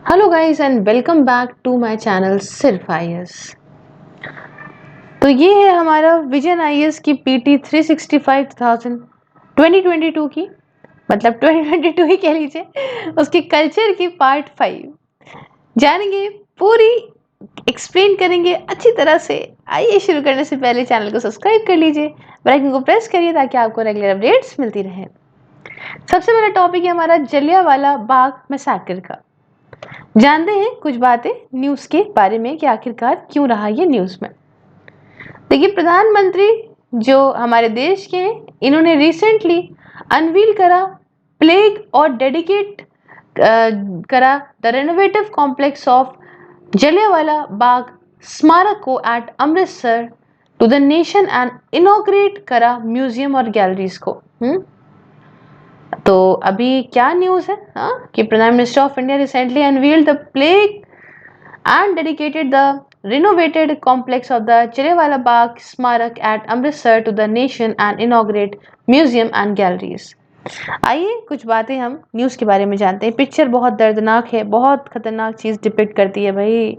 Hello guys and welcome back to my channel सिर्फ IAS. तो ये है हमारा विजन आईएएस की पीटी 365 2022 की, मतलब 2022 ही कह लीजिए, उसकी कल्चर की पार्ट 5 जानेंगे, पूरी एक्सप्लेन करेंगे अच्छी तरह से। आइए शुरू करने से पहले चैनल को सब्सक्राइब कर लीजिए, बेल आइकन को प्रेस करिए ताकि आपको रेगुलर अपडेट्स मिलती रहे। सबसे पहला टॉपिक है हमारा जलियांवाला बाग मैसाकर का। जानते हैं कुछ बातें न्यूज के बारे में कि आखिरकार क्यों रहा ये न्यूज में। देखिए, प्रधानमंत्री जो हमारे देश के हैं, इन्होंने रिसेंटली अनवील करा प्लेग और डेडिकेट करा the renovated complex of Jallianwala Bagh स्मारक को at Amritsar to the nation and inaugurate करा म्यूजियम और गैलरीज को। तो अभी क्या न्यूज है कि prime minister of India recently unveiled the plaque and dedicated the renovated complex of the Jallianwala Bagh Smarak at Amritsar to the nation and inaugurate museum and galleries। आइए कुछ बातें हम न्यूज के बारे में जानते हैं। पिक्चर बहुत दर्दनाक है, बहुत खतरनाक चीज डिपिक्ट करती है भाई।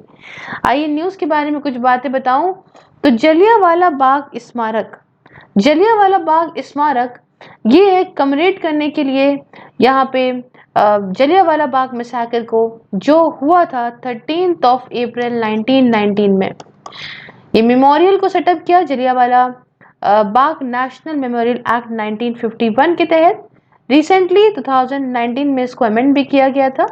आइए न्यूज के बारे में कुछ बातें बताऊं। तो जलियांवाला बाग स्मारक, जलियांवाला बाग स्मारक ये है कमरेट करने के लिए यहाँ पे जलियांवाला बाग मैसाकर को जो हुआ था 13 अप्रैल 1919 में। ये मेमोरियल को सेटअप किया Jallianwala Bagh national memorial act 1951 के तहत। रिसेंटली 2019 में इसको अमेंड भी किया गया था।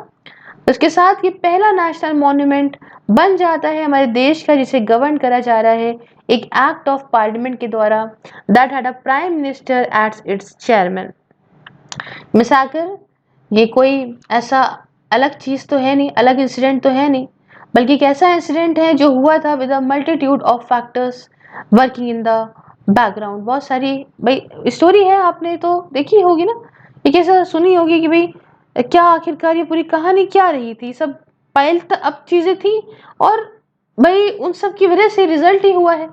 उसके साथ ये पहला नेशनल मॉन्यूमेंट बन जाता है हमारे देश का, जिसे गवर्न करा जा रहा है एक एक्ट ऑफ पार्लियामेंट के द्वारा, that had a prime minister as its chairman. Massacre ये कोई ऐसा अलग चीज तो है नहीं, अलग इंसिडेंट तो है नहीं, बल्कि एक ऐसा इंसिडेंट है जो हुआ था with a multitude of factors working in the background. बहुत सारी भाई स्टोरी है, आपने तो देखी होगी ना, ये कैसा सुनी होगी कि भाई क्या आखिरकार ये पूरी कहानी क्या रही थी। सब पाइल अप चीजें थी और भाई उन सब की वजह से रिजल्ट ही हुआ है।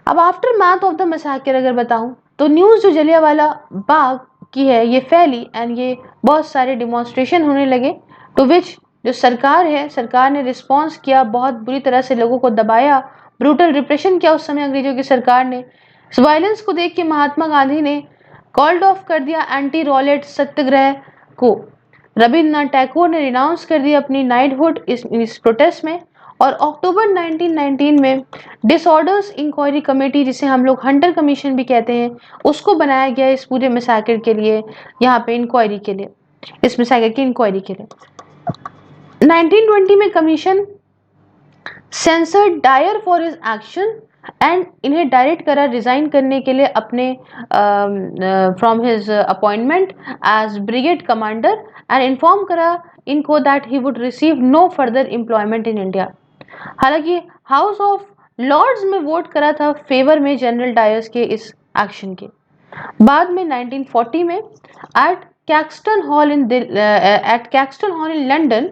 अब आफ्टर मैथ ऑफ द मैसाकर अगर बताऊं तो न्यूज जो जलियांवाला बाग की है ये फैली एंड ये बहुत सारे डिमॉन्स्ट्रेशन होने लगे, टू विच जो सरकार है, सरकार ने रिस्पॉन्स किया, बहुत बुरी तरह से लोगों को दबाया, ब्रूटल रिप्रेशन किया उस समय अंग्रेजों की सरकार ने। इस वायलेंस को देख के महात्मा गांधी ने कॉल्ड ऑफ कर दिया एंटी रॉलेट सत्याग्रह को। रविन्द्रनाथ टैगोर ने रिनाउंस कर दिया अपनी नाइटहुड इस प्रोटेस्ट में। और अक्टूबर 1919 में डिसऑर्डर्स इंक्वायरी कमेटी, जिसे हम लोग हंटर कमीशन भी कहते हैं, उसको बनाया गया इस पूरे मैसाकर के लिए, यहाँ पे इंक्वायरी के लिए, इस मैसाकर की इंक्वायरी के लिए। 1920 में commission censured Dyer for his action and इन्हें डायरेक्ट करा रिजाइन करने के लिए अपने from his appointment as brigade commander and inform करा इनको that he would receive no further employment in India. हालांकि हाउस ऑफ लॉर्ड्स में वोट करा था फेवर में जनरल डायर्स के इस एक्शन के। बाद में 1940 में at Caxton Hall in London,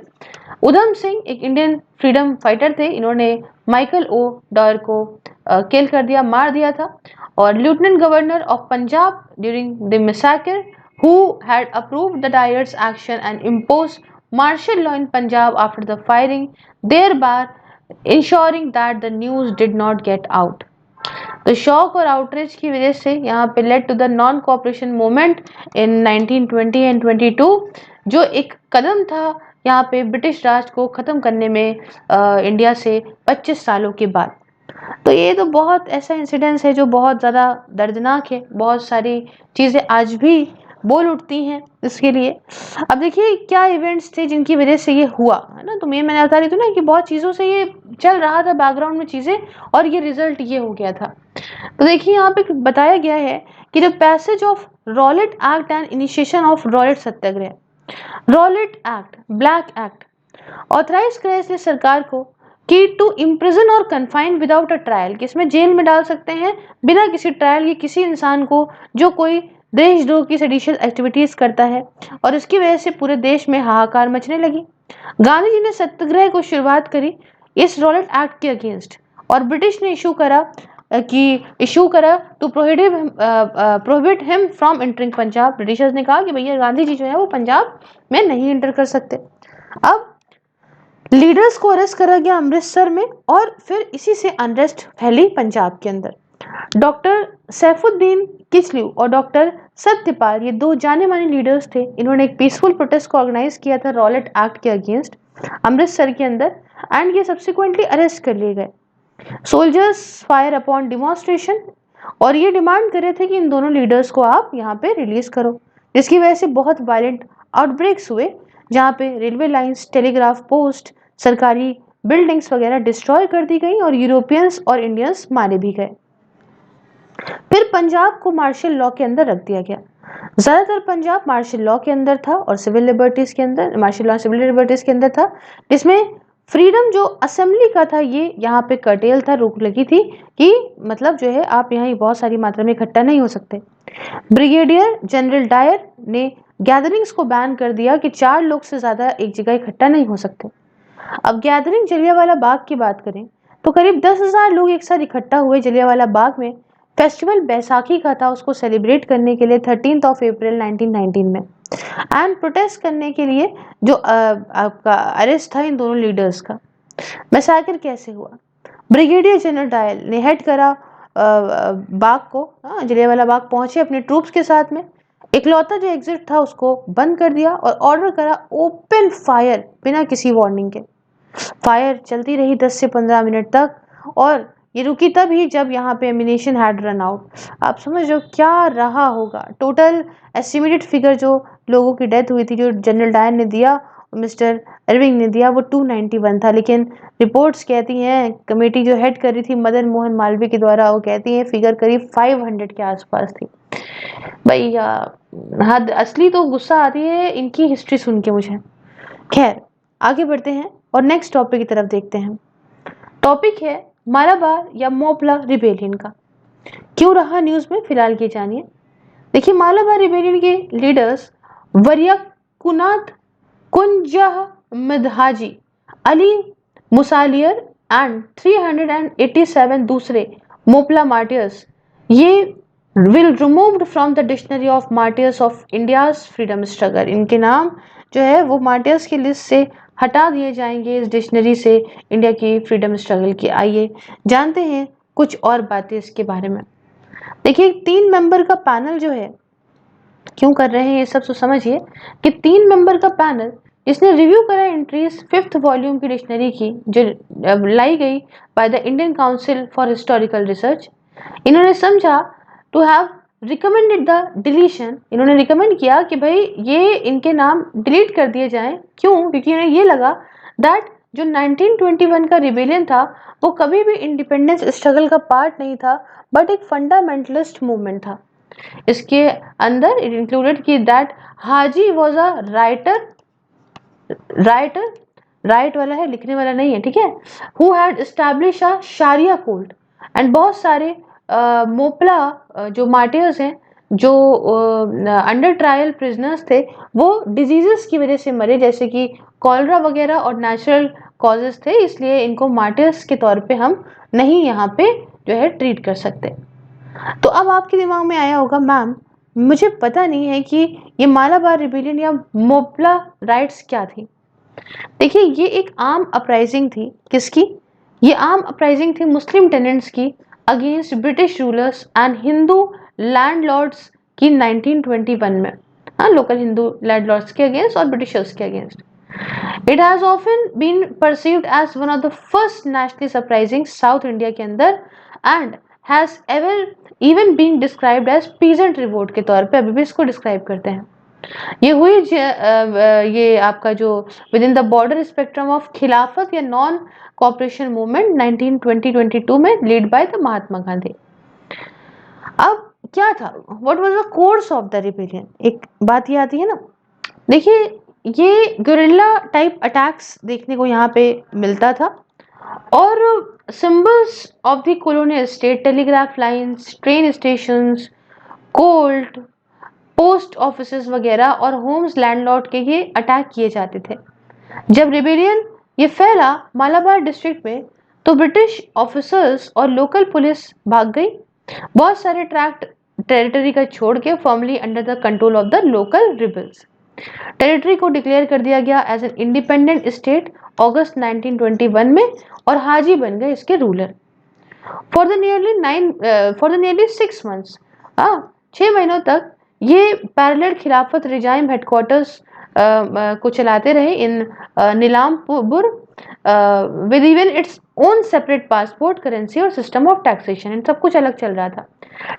Udham Singh एक इंडियन फ्रीडम फाइटर थे, इन्होंने माइकल ओ डॉयर को किल कर दिया, मार दिया था। और lieutenant governor of Punjab during the मैसाकर who had approved the Dyer's action and imposed martial law in Punjab after the firing, thereby ensuring that the news did not get out। तो shock और outrage की वजह से यहाँ पे led to the non cooperation movement in 1920 and 22, जो एक कदम था यहाँ पे ब्रिटिश राज को खत्म करने में इंडिया से 25 सालों के बाद। तो ये तो बहुत ऐसा इंसिडेंस है जो बहुत ज़्यादा दर्दनाक है, बहुत सारी चीज़ें आज भी बोल उठती हैं इसके लिए। अब देखिए क्या इवेंट्स थे जिनकी वजह से ये हुआ, है ना। तो मैंने बता रही थी ना कि बहुत चीज़ों से ये चल रहा था बैकग्राउंड में चीज़ें, और ये रिजल्ट ये हो गया था। तो देखिए यहाँ पे बताया गया है कि the passage of Rowlatt act and initiation of Rowlatt Satyagraha. Rowlatt act, black act, authorise करा इसलिए सरकार को कि टू इम्प्रिजन और कन्फाइन विदाउट अ ट्रायल, कि इसमें जेल में डाल सकते हैं बिना किसी ट्रायल के किसी इंसान को जो कोई देशद्रोह की सेडिशियस एक्टिविटीज करता है। और इसकी वजह से पूरे देश में हाहाकार मचने लगी। गांधी जी ने सत्याग्रह को शुरुआत करी इस रॉलेट एक्ट के अगेंस्ट, और ब्रिटिश ने इशू करा to prohibit him from entering Punjab. Britishers ने कहा कि भैया गांधी जी जो है वो पंजाब में नहीं एंटर कर सकते। अब लीडर्स को अरेस्ट करा गया अमृतसर में और फिर इसी से अनरेस्ट फैली पंजाब के अंदर। डॉक्टर सैफुद्दीन किचलू और डॉक्टर सत्यपाल, ये दो जाने माने लीडर्स थे। इन्होंने एक पीसफुल प्रोटेस्ट को ऑर्गेनाइज किया था रॉलेट एक्ट के अगेंस्ट अमृतसर के अंदर, एंड ये सब्सिक्वेंटली अरेस्ट कर लिए गए। सोल्जर्स फायर अपॉन डिमॉन्स्ट्रेशन, और ये डिमांड कर रहे थे कि इन दोनों लीडर्स को आप यहाँ पे रिलीज करो, जिसकी वजह से बहुत वायलेंट आउटब्रेक्स हुए, जहाँ पे रेलवे लाइंस, टेलीग्राफ पोस्ट, सरकारी बिल्डिंग्स वगैरह डिस्ट्रॉय कर दी गई और यूरोपियंस और इंडियंस मारे भी गए। फिर पंजाब को मार्शल लॉ के अंदर रख दिया गया। ज्यादातर पंजाब मार्शल लॉ के अंदर था और सिविल लिबर्टीज के अंदर, मार्शल लॉ सिविल लिबर्टीज के अंदर था, जिसमें फ्रीडम जो असेंबली का था ये यहाँ पे कर्टेल था, रोक लगी थी कि मतलब जो है आप यहाँ बहुत सारी मात्रा में इकट्ठा नहीं हो सकते। ब्रिगेडियर जनरल डायर ने गैदरिंग्स को बैन कर दिया कि 4 लोग से ज्यादा एक जगह इकट्ठा नहीं हो सकते। अब गैदरिंग जलियांवाला बाग की बात करें तो करीब 10,000 लोग एक साथ इकट्ठा हुए जलियांवाला बाग में। फेस्टिवल बैसाखी का था, उसको सेलिब्रेट करने के लिए 13 अप्रैल 1919 में, एंड प्रोटेस्ट करने के लिए जो आपका अरेस्ट था इन दोनों लीडर्स का। मैसाकर कैसे हुआ? ब्रिगेडियर जनरल डायल ने हेड करा बाग को, जलियांवाला बाग पहुंचे अपने ट्रूप्स के साथ में, इकलौता जो एग्जिट था उसको बंद कर दिया और ऑर्डर करा ओपन फायर बिना किसी वार्निंग के। फायर चलती रही 10 से 15 मिनट तक, और ये रुकी तब ही जब यहाँ पे एमिनेशन हैड रन आउट। आप समझो क्या रहा होगा। टोटल एस्टिमेटेड फिगर जो लोगों की डेथ हुई थी, जो जनरल डायर ने दिया, मिस्टर अरविंग ने दिया, वो 291 था, लेकिन रिपोर्ट्स कहती हैं, कमेटी जो हेड कर रही थी मदन मोहन मालवीय के द्वारा, वो कहती हैं फिगर करीब 500 के आसपास थी। भैया हद, असली तो गुस्सा आती है इनकी हिस्ट्री सुन के मुझे। खैर आगे बढ़ते हैं और नेक्स्ट टॉपिक की तरफ देखते हैं। टॉपिक है मालाबार या मोपला रिबेलियन का। क्यों रहा न्यूज में, फिलहाल ये जानिए। देखिए, मालाबार रिबेलियन के लीडर्स वरियाकुनाथ, कुंजह मदहाजी, अली मुसालियर एंड 387 दूसरे मोपला मार्टियर्स, ये will removed from the dictionary of martyrs of India's freedom struggle. इनके नाम जो है वो मार्टियर्स की लिस्ट से हटा दिए जाएंगे इस डिक्शनरी से इंडिया की फ्रीडम स्ट्रगल की। आइए जानते हैं कुछ और बातें इसके बारे में। देखिए, 3 मेंबर का पैनल जो है, क्यों कर रहे हैं ये सब तो समझिए कि 3 मेंबर का पैनल इसने रिव्यू करा एंट्रीज 5th वॉल्यूम की डिक्शनरी की, जो लाई गई by the Indian council for historical research. इन्होंने समझा to have recommended the deletion, इन्होंने रिकमेंड किया कि भाई ये इनके नाम डिलीट कर दिए जाएं। क्यों? क्योंकि इन्हें ये लगा दैट जो 1921 का रिबेलियन था वो कभी भी इंडिपेंडेंस स्ट्रगल का पार्ट नहीं था, बट एक फंडामेंटलिस्ट मूवमेंट था। इसके अंदर इट इंक्लूडेड कि that Haji was a writer, right वाला है, लिखने वाला नहीं है, ठीक है, who had establish a Shariya court. And बहुत सारे मोपला जो मार्टियर्स हैं, जो अंडर ट्रायल प्रिजनर्स थे, वो डिजीजेस की वजह से मरे, जैसे कि कॉलरा वगैरह और नेचुरल कॉजेस थे, इसलिए इनको मार्टियर्स के तौर पे हम नहीं यहाँ पे जो है ट्रीट कर सकते। तो अब आपके दिमाग में आया होगा, मैम मुझे पता नहीं है कि ये मालाबार रिबेलियन या मोपला राइट्स क्या थी। देखिए, ये एक आर्म अपराइजिंग थी। किसकी? ये आर्म अपराइजिंग थी मुस्लिम टेनेंट्स की against British rulers and Hindu landlords की 1921 में। हाँ, लोकल हिंदू लैंडलॉर्ड्स के अगेंस्ट और ब्रिटिशर्स के अगेंस्ट। It has often been perceived as one of the first nationalist uprising south India के अंदर, and has ever even been described as peasant revolt के तौर पे अभी भी इसको डिस्क्राइब करते हैं। ये हुई ये आपका जो with in the border spectrum of खिलाफत या नॉन कॉपरेशन मूवमेंट 1920-22 में lead by the Mahatma Gandhi. अब क्या था, what was the course of the rebellion, एक बात ये आती है ना। देखिए, ये गुरिल्ला टाइप अटैक्स देखने को यहाँ पे मिलता था, और symbols of the colonial state, telegraph lines, train stations, court, post offices वगैरह और होम्स लैंडलॉर्ड के ये अटैक किए जाते थे। जब रिबेलियन ये फैला मालाबार डिस्ट्रिक्ट में, तो ब्रिटिश ऑफिसर्स और लोकल पुलिस भाग गई, बहुत सारे ट्रैक्ट टेरिटरी का छोड़ के formally under the control of the local rebels. Territory को डिक्लेयर कर दिया गया एज एन इंडिपेंडेंट स्टेट अगस्त 1921 में और हाजी बन गए इसके ruler. For the nearly 6 months, 6 महीनों तक ये पैरेलल खिलाफत रिजाइम हेडक्वार्टर्स को चलाते रहे in Nilambur with even its own separate passport, currency और सिस्टम ऑफ टैक्सेशन। इन सब कुछ अलग चल रहा था।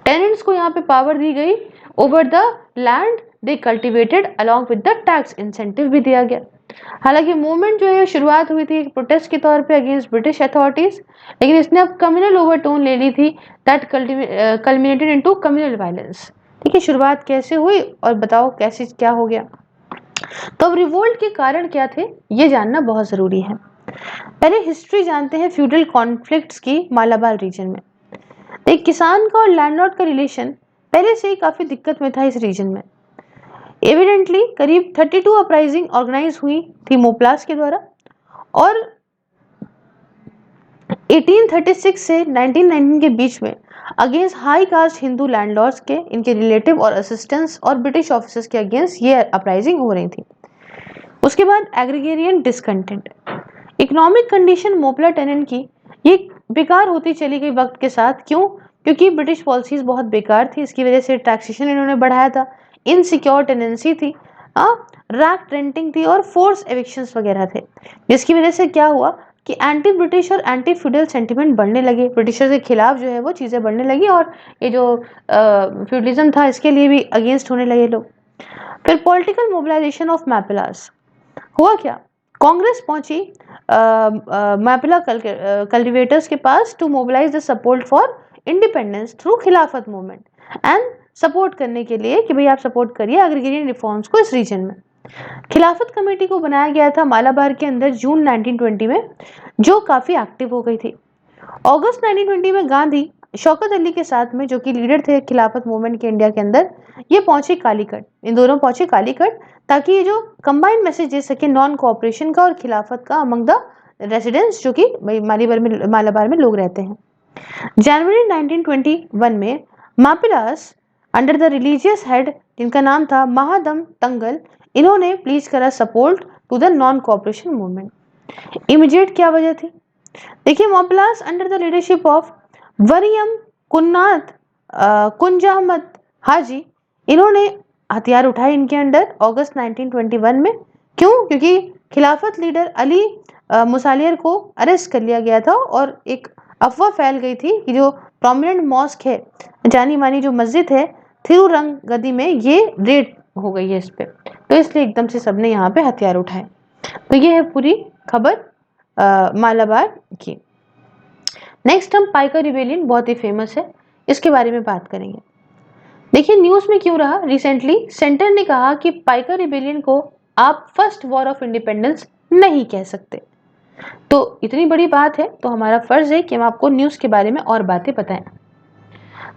टेनेंट्स को यहाँ पे पावर दी गई over the land they cultivated along with the tax incentive भी दिया गया। हालांकि मूवमेंट जो है शुरुआत हुई थी प्रोटेस्ट के तौर पे अगेंस्ट ब्रिटिश अथॉरिटीज, लेकिन इसने अब कम्युनल ओवरटोन ले ली थी that culminated into communal violence. ठीक है, शुरुआत कैसे हुई और बताओ कैसे क्या हो गया। तो अब रिवोल्ट के कारण क्या थे ये जानना बहुत जरूरी है। पहले हिस्ट्री जानते हैं फ्यूडल कॉन्फ्लिक्ट्स की मालाबार रीजन में। एक किसान का और लैंडलॉर्ड का रिलेशन पहले से ही काफी दिक्कत में था इस रीजन में। एविडेंटली करीब 32 अपराइजिंग ऑर्गेनाइज हुई थी मोपलास के द्वारा और 1836 से 1919 के बीच में against high caste Hindu landlords के, इनके रिलेटिव और असिस्टेंट्स और ब्रिटिश ऑफिसर्स के अगेंस्ट ये अपराइजिंग हो रही थी। उसके बाद agrarian discontent, economic condition Moplah tenant की ये बेकार होती चली गई वक्त के साथ। क्यों? क्योंकि ब्रिटिश पॉलिसीज बहुत बेकार थी, इसकी वजह से टैक्सेशन इन्होंने बढ़ाया था, इनसिक्योर टेनेंसी थी, रैक रेंटिंग थी और फोर्स एविक्शंस वगैरह थे, जिसकी वजह से क्या हुआ कि एंटी ब्रिटिश और एंटी फ्यूडल सेंटिमेंट बढ़ने लगे, ब्रिटिशर्स के खिलाफ जो है वो चीज़ें बढ़ने लगी और ये जो फ्यूडलिज्म था इसके लिए भी अगेंस्ट होने लगे लोग। फिर पॉलिटिकल मोबिलाइजेशन ऑफ मैपिलास हुआ क्या, कांग्रेस पहुंची मैपिला कल्टिवेटर्स के पास to mobilise the support for independence through Khilafat movement and support करने के लिए कि भाई आप सपोर्ट करिए एग्रीगेरियन रिफॉर्म्स को इस रीजन में। खिलाफत कमेटी को बनाया गया था मालाबार के अंदर जून 1920 में, जो काफी एक्टिव हो गई थी। अगस्त 1920 में गांधी शौकत अली के साथ में, जो कि लीडर थे खिलाफत मूवमेंट के इंडिया के अंदर, ये पहुंचे कालीकट। इन दोनों पहुंचे कालीकट ताकि ये जो कंबाइंड मैसेज दे सके नॉन कोऑपरेशन का और खिलाफत का अमंग द रेसिडेंट्स जो कि मालाबार में लोग रहते हैं। जनवरी 1921 में Mappilas under the religious head जिनका नाम था महादम तंगल, इन्होंने प्लीज करा support to the non cooperation movement. Immediate क्या वजह थी, देखिए Mappilas under the leadership of Variyam Kunnath Kunjahammed Haji, इन्होंने हथियार उठाए इनके अंडर अगस्त 1921 में। क्यों? क्योंकि खिलाफत लीडर अली मुसालियर को अरेस्ट कर लिया गया था और एक अफवाह फैल गई थी कि जो प्रोमिनेंट मॉस्क है, जानी मानी जो मस्जिद है थिरुरंग गदी में, ये रेड हो गई है इस पे, तो इसलिए एकदम से सबने यहाँ पे हथियार उठाए। तो ये है पूरी खबर मालाबार की। नेक्स्ट हम पाइका रिबेलियन, बहुत ही फेमस है, इसके बारे में बात करेंगे। देखिए न्यूज में क्यों रहा, रिसेंटली सेंटर ने कहा कि पाइका रिबेलियन को आप फर्स्ट वॉर ऑफ इंडिपेंडेंस नहीं कह सकते। तो इतनी बड़ी बात है तो हमारा फर्ज है कि हम आपको न्यूज के बारे में और बातें बताएं।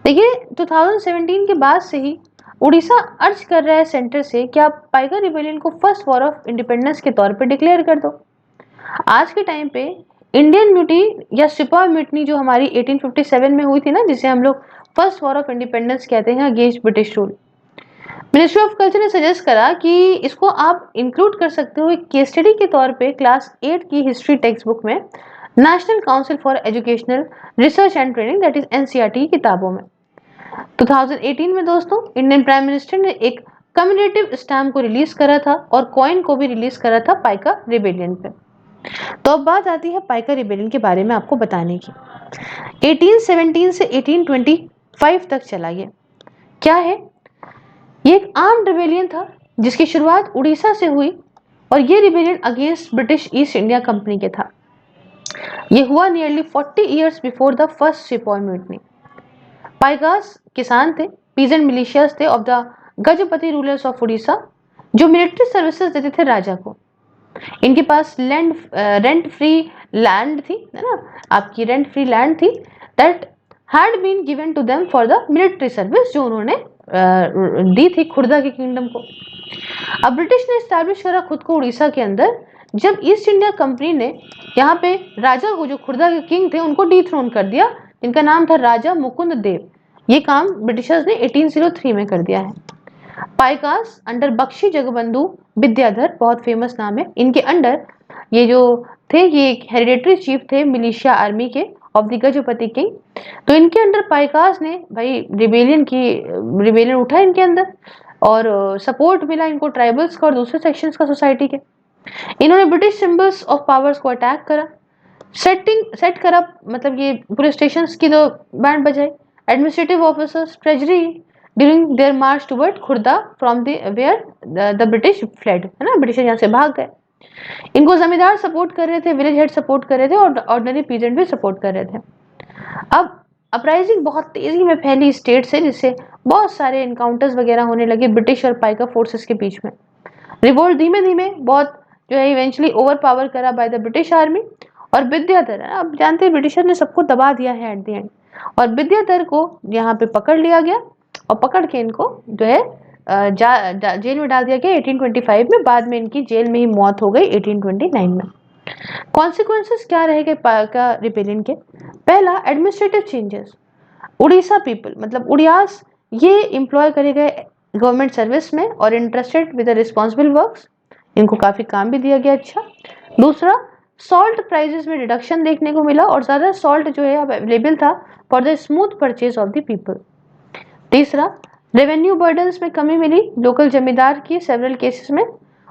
देखिए 2017 के बाद से ही उड़ीसा अर्ज कर रहा है सेंटर से कि आप पाइका रिबेलियन को फर्स्ट वॉर ऑफ इंडिपेंडेंस के तौर पे डिक्लेयर कर दो। आज के टाइम पे इंडियन म्यूटी या सिपाही म्यूटनी जो हमारी 1857 में हुई थी ना, जिसे हम लोग फर्स्ट वॉर ऑफ इंडिपेंडेंस कहते हैं against British rule, ministry of culture ने सजेस्ट करा कि इसको आप इंक्लूड कर सकते हो एक केस स्टडी के तौर पे क्लास 8 की हिस्ट्री टेक्स्ट बुक में, national council for educational research and training that is NCERT किताबों में। 2018 में दोस्तों इंडियन प्राइम मिनिस्टर ने एक कम्युनिटिव स्टैम्प को रिलीज करा था और कॉइन को भी रिलीज करा था पाइका रिबेलियन पे। तो अब बात आती है पाइका रिबेलियन के बारे में आपको बताने की। 1817 से 1825 तक चला ये। क्या है? ये एक आर्म्ड रिबेलियन था जिसकी शुरुआत उड़ीसा से हुई और ये rebellion against British east India company के था। ये हुआ nearly 40 years before the first सिपाही म्यूटनी। पाइकास किसान थे, पीजेंट मिलिशियास थे of the Gajapati rulers of Orissa, जो मिलिट्री सर्विसेज देते थे राजा को। इनके पास रेंट फ्री लैंड थी, है ना, आपकी रेंट फ्री लैंड थी that had been given to them for the military service, जो उन्होंने दी थी खुर्दा के किंगडम को। अब ब्रिटिश ने स्टैब्लिश करा खुद को उड़ीसा के अंदर जब ईस्ट इंडिया कंपनी ने यहाँ पे राजा को, जो खुर्दा के किंग थे, उनको डीथ्रोन कर दिया, जिनका नाम था राजा मुकुंद देव। ये काम ब्रिटिशर्स ने 1803 में कर दिया है। पाइकास अंडर बख्शी जगबंधु विद्याधर, बहुत फेमस नाम है, इनके अंडर ये जो थे ये एक हेरिडेटरी चीफ थे मिलिशिया आर्मी के ऑफ द गजपति किंग। तो इनके अंडर पाइकास ने भाई रिबेलियन उठा इनके अंदर और सपोर्ट मिला इनको ट्राइबल्स का और दूसरे सेक्शंस का सोसाइटी के। इन्होंने ब्रिटिश सिंबल्स ऑफ पावर्स को अटैक करा, सेट करा, मतलब ये पुलिस स्टेशन की तो बैंड बजाई, administrative officers, treasury during their march toward Khurda from where the British fled, है ना, ब्रिटिश यहाँ से भाग गए। इनको जमींदार सपोर्ट कर रहे थे, विलेज हेड सपोर्ट कर रहे थे और ऑर्डिनरी पीजेंट भी सपोर्ट कर रहे थे। अब अपराइजिंग बहुत तेजी में फैली स्टेट से, जिससे बहुत सारे इनकाउंटर्स वगैरह होने लगे ब्रिटिश और पाइका फोर्सेस के बीच में। रिवोल्ट धीमे धीमे बहुत जो है इवेंचुअली ओवर पावर करा बाय द ब्रिटिश आर्मी। और विद्याधर, अब जानते हैं ब्रिटिशर ने सबको दबा दिया है एट द एंड, और विद्याधर को यहाँ पे पकड़ लिया गया और पकड़ के इनको जो है जेल में डाल दिया गया 1825 में। बाद में इनकी जेल में ही मौत हो गई 1829 में। कॉन्सिक्वेंसेस क्या रहेंगे पाइका रिबेलियन के? पहला, एडमिनिस्ट्रेटिव चेंजेस। उड़ीसा पीपल मतलब उड़ियास ये एम्प्लॉय करे गए गवर्नमेंट सर्विस में और interested with the responsible works, इनको काफी काम भी दिया गया। अच्छा, दूसरा, सॉल्ट प्राइसेस में रिडक्शन देखने को मिला और ज्यादा सॉल्ट जो है अब अवेलेबल था for the smooth purchase of the people. तीसरा, रेवेन्यू बर्डन्स में कमी मिली लोकल जमींदार की सेवरल केसेस में,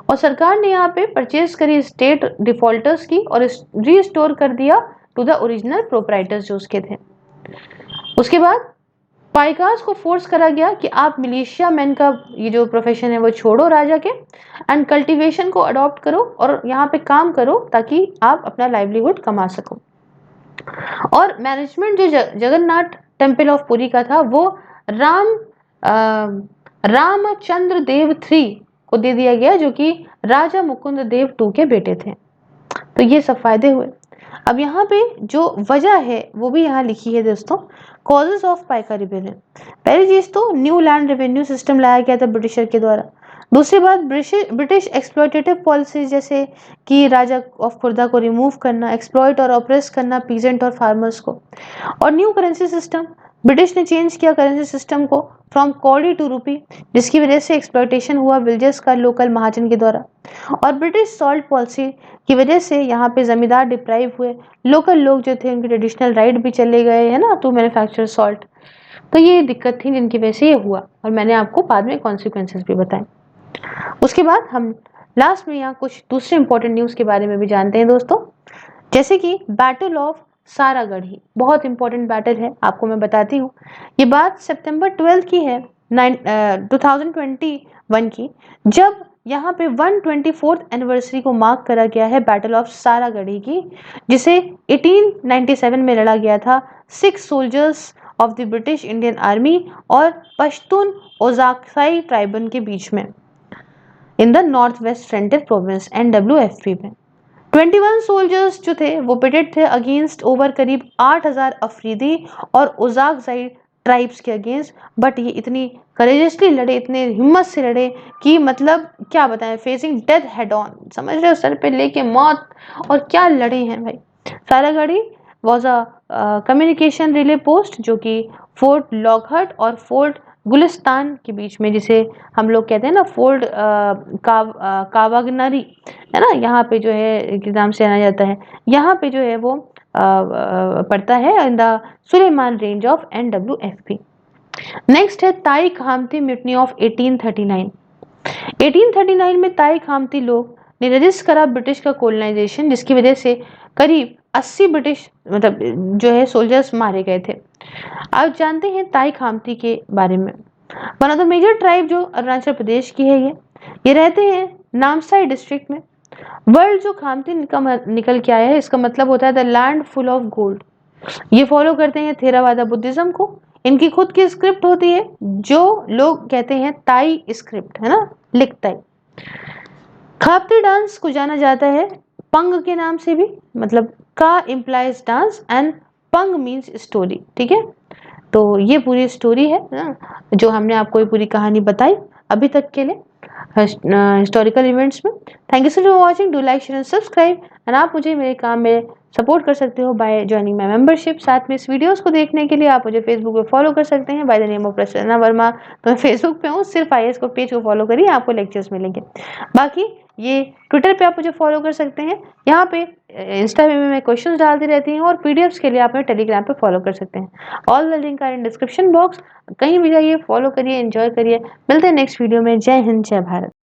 और सरकार ने यहाँ पे परचेज करी स्टेट डिफॉल्टर्स की और रीस्टोर कर दिया टू द ओरिजिनल प्रोप्राइटर्स जो उसके थे। उसके बाद पाइकास को फोर्स करा गया कि आप मिलिशिया मैन का ये जो प्रोफेशन है वो छोड़ो राजा के, एंड कल्टीवेशन को अडॉप्ट करो और यहाँ पे काम करो ताकि आप अपना लाइवलीहुड कमा सको। और मैनेजमेंट जो जगन्नाथ टेम्पल ऑफ पुरी का था वो रामचंद्र देव थ्री को दे दिया गया, जो कि राजा मुकुंद देव टू के बेटे थे। तो ये सब फायदे हुए। अब यहाँ पे जो वजह है वो भी यहाँ लिखी है दोस्तों, कॉजेज ऑफ पाइका रिबेलियन। पहली चीज तो न्यू लैंड रेवेन्यू सिस्टम लाया गया था ब्रिटिशर के द्वारा। दूसरी बात, ब्रिटिश एक्सप्लॉयटेटिव पॉलिसीज जैसे कि राजा ऑफ खुर्दा को रिमूव करना, एक्सप्लॉयट और ऑप्रेस करना पीजेंट और फार्मर्स को। और न्यू करेंसी सिस्टम, ब्रिटिश ने चेंज किया करेंसी सिस्टम को फ्रॉम कौड़ी टू रूपी, जिसकी वजह से एक्सप्लॉयटेशन हुआ विलेजेस का लोकल महाजन के द्वारा। और ब्रिटिश सॉल्ट पॉलिसी की वजह से यहाँ पे जमींदार डिप्राइव हुए, लोकल लोग जो थे उनके ट्रेडिशनल राइट भी चले गए, है ना, टू मैन्युफैक्चर सॉल्ट। तो ये दिक्कत थी जिनकी वजह से ये हुआ, और मैंने आपको बाद में कॉन्सिक्वेंसेस भी बताए। उसके बाद हम लास्ट में यहाँ कुछ दूसरे इंपॉर्टेंट न्यूज के बारे में भी जानते हैं दोस्तों, जैसे कि बैटल ऑफ सारागढ़ी, बहुत इंपॉर्टेंट बैटल है, आपको मैं बताती हूँ। ये बात सितंबर 12 की है 2021 की, जब यहाँ पे 124th एनिवर्सरी को मार्क करा गया है बैटल ऑफ सारागढ़ी की, जिसे 1897 में लड़ा गया था 6 soldiers of the British Indian army और पश्तून ओजाक्साई ट्राइबन के बीच में in the north west frontier province NWFP में। 21 सोल्जर्स जो थे वो पिटेड थे अगेंस्ट ओवर करीब 8000 अफरीदी और ओजाकजाई ट्राइब्स के अगेंस्ट। बट ये इतनी करेजसली लड़े, इतने हिम्मत से लड़े कि मतलब क्या बताएं, फेसिंग डेथ हेड ऑन, समझ रहे हो, सर पे लेके मौत, और क्या लड़े हैं भाई। Saragarhi was a communication relay post जो कि फोर्ट लॉकहार्ट और फोर्ट गुलिस्तान के बीच में, जिसे हम लोग कहते हैं ना फोर्ट कावागनारी, है ना, यहाँ पे जो है के नाम से जाना जाता है, यहाँ पे जो है वो पड़ता है in the Sulaiman range of NWFP। Next है ताई खामती म्यूटनी ऑफ 1839। 1839 में ताई खामती लोग ने रजिस्ट करा ब्रिटिश का कोलोनाइजेशन, जिसकी वजह से करीब 80 ब्रिटिश मतलब जो है सोल्जर्स मारे गए थे। आप जानते हैं ताई खामती के बारे में, one of the major tribe जो अरुणाचल प्रदेश की है, ये रहते हैं नामसाई डिस्ट्रिक्ट में। वर्ल्ड जो खामती निकल के आया है, इसका मतलब होता है the land full of gold. ये फॉलो करते हैं थेरावादा बुद्धिज्म को। इनकी खुद की स्क्रिप्ट होती है जो लोग कहते हैं ताई स्क्रिप्ट, है ना, लिखताई। खापती डांस को जाना जाता है पंग के नाम से भी, मतलब का इम्प्लाइज डांस एंड पंग मीन्स स्टोरी, ठीक है। तो ये पूरी स्टोरी है ना, जो हमने आपको ये पूरी कहानी बताई अभी तक के लिए हिस्टोरिकल इवेंट्स में। Thank you so for watching, do like share and subscribe, and आप मुझे मेरे काम में सपोर्ट कर सकते हो बाय ज्वाइनिंग माई मेंबरशिप। साथ में इस वीडियोस को देखने के लिए आप मुझे फेसबुक पे फॉलो कर सकते हैं by the name of Prasanna Verma. तो मैं फेसबुक पे हूँ, सिर्फ IAS को पेज को फॉलो करिए, आपको लेक्चर्स मिलेंगे। बाकी ये ट्विटर पे आप मुझे फॉलो कर सकते हैं। यहाँ पे इंस्टा पे मैं क्वेश्चंस डालती रहती हूँ और पीडीएफ्स के लिए आप मुझे टेलीग्राम पे फॉलो कर सकते हैं। All the link are in description box. कहीं भी जाइए, फॉलो करिए, एंजॉय करिए। मिलते हैं नेक्स्ट वीडियो में। जय हिंद, जय भारत।